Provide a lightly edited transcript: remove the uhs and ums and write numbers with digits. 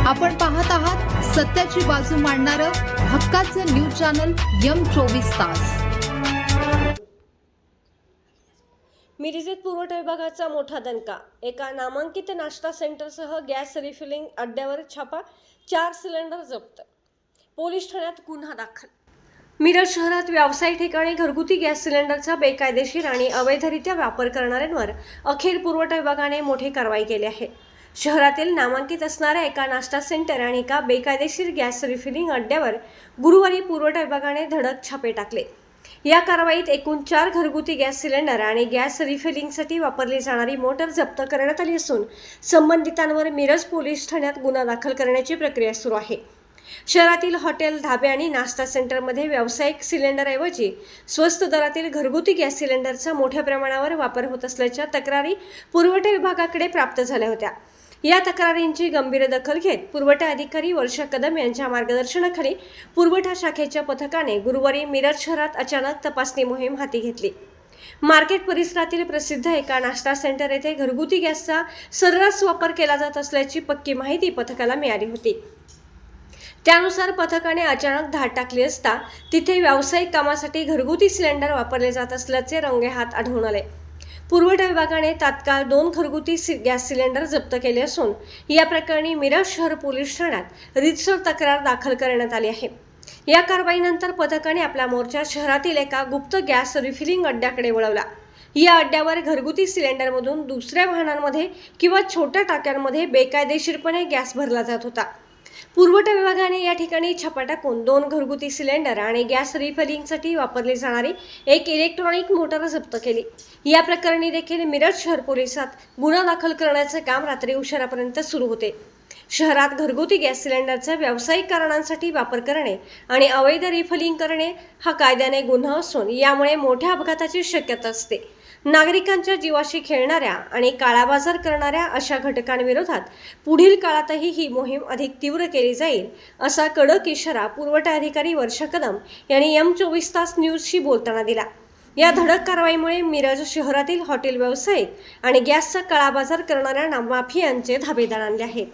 आपण पाहत आहात सत्याची बाजू मांडणारं हक्काचं न्यूज चॅनल M24 तास। मिरजेत पुरवठा विभागाचा मोठा दणका। एका नामांकित नाश्ता सेंटरसह गॅस रिफिलिंग अड्ड्यावर छापा, 4 सिलेंडर जप्त। पोलीस ठाण्यात गुन्हा दाखल। मिरज शहरात व्यावसायिक ठिकाणी घरगुती गॅस सिलेंडरचा बेकायदेशीर आणि अवैधरित्या वापर करणाऱ्यांवर अखेर पुरवठा विभागाने मोठी कारवाई केली आहे। शहरातील नामांकित असणाऱ्या एका नाश्ता सेंटर आणि एका बेकायदेशीर गॅस रिफिलिंग अड्ड्यावर गुरुवारी पुरवठा विभागाने धडक छापे टाकले। या कारवाईत एकूण 4 घरगुती गॅस सिलेंडर आणि गॅस रिफिलिंगसाठी वापरली जाणारी मोटर जप्त करण्यात आली असून संबंधितांवर मिरज पोलीस ठाण्यात गुन्हा दाखल करण्याची प्रक्रिया सुरू आहे। शहरातील हॉटेल, धाबे आणि नाश्ता सेंटरमध्ये व्यावसायिक सिलेंडरऐवजी स्वस्त दरातील घरगुती गॅस सिलेंडरचा मोठ्या प्रमाणावर वापर होत असल्याच्या तक्रारी पुरवठा विभागाकडे प्राप्त झाल्या होत्या। या तक्रारींची गंभीर दखल घेत पुरवठा अधिकारी वर्षा कदम यांच्या मार्गदर्शनाखाली पुरवठा शाखेच्या पथकाने गुरुवारी मिरज शहरात अचानक तपासणी मोहीम हाती घेतली। मार्केट परिसरातील प्रसिद्ध एका नाश्ता सेंटर येथे घरगुती गॅसचा सर्रास वापर केला जात असल्याची पक्की माहिती पथकाला मिळाली होती। त्यानुसार पथकाने अचानक धाड टाकली असता तिथे व्यावसायिक कामासाठी घरगुती सिलेंडर वापरले जात असल्याचे रंगेहात आढळून आले। पुरवठा विभागाने तात्काळ 2 घरगुती गॅस सिलेंडर जप्त केले असून या प्रकरणी मिरज शहर पोलीस ठाण्यात रीतसर तक्रार दाखल करण्यात आली आहे। या कारवाईनंतर पथकाने आपला मोर्चा शहरातील एका गुप्त गॅस रिफिलिंग अड्ड्याकडे वळवला। या अड्ड्यावर घरगुती सिलेंडरमधून दुसऱ्या वाहनांमध्ये किंवा छोट्या टाक्यांमध्ये बेकायदेशीरपणे गॅस भरला जात होता। पुरवठा विभागाने या ठिकाणी छापा टाकून 2 घरगुती सिलेंडर आणि गॅस रिफिलिंगसाठी वापरली जाणारी एक इलेक्ट्रॉनिक मोटर जप्त केली। या प्रकरणी देखील मिरज शहर पोलिसात गुन्हा दाखल करण्याचे काम रात्री उशिरापर्यंत सुरू होते। शहरात घरगुती गॅस सिलेंडरचा व्यावसायिक कारणांसाठी वापर करणे आणि अवैध रिफिलिंग करणे हा कायद्याने गुन्हा असून यामुळे मोठ्या अपघाताची शक्यता असते। नागरिकांच्या जीवाशी खेळणाऱ्या आणि काळाबाजार करणाऱ्या अशा घटकांविरोधात पुढील काळातही ही मोहीम अधिक तीव्र केली जाईल, असा कडक इशारा पुरवठा अधिकारी वर्षा कदम यांनी M24 तास न्यूजशी बोलताना दिला। या धडक कारवाईमुळे मिरज शहरातील हॉटेल व्यावसायिक आणि गॅसचा काळाबाजार करणाऱ्या माफियांचे धाबे दणाणले आहेत।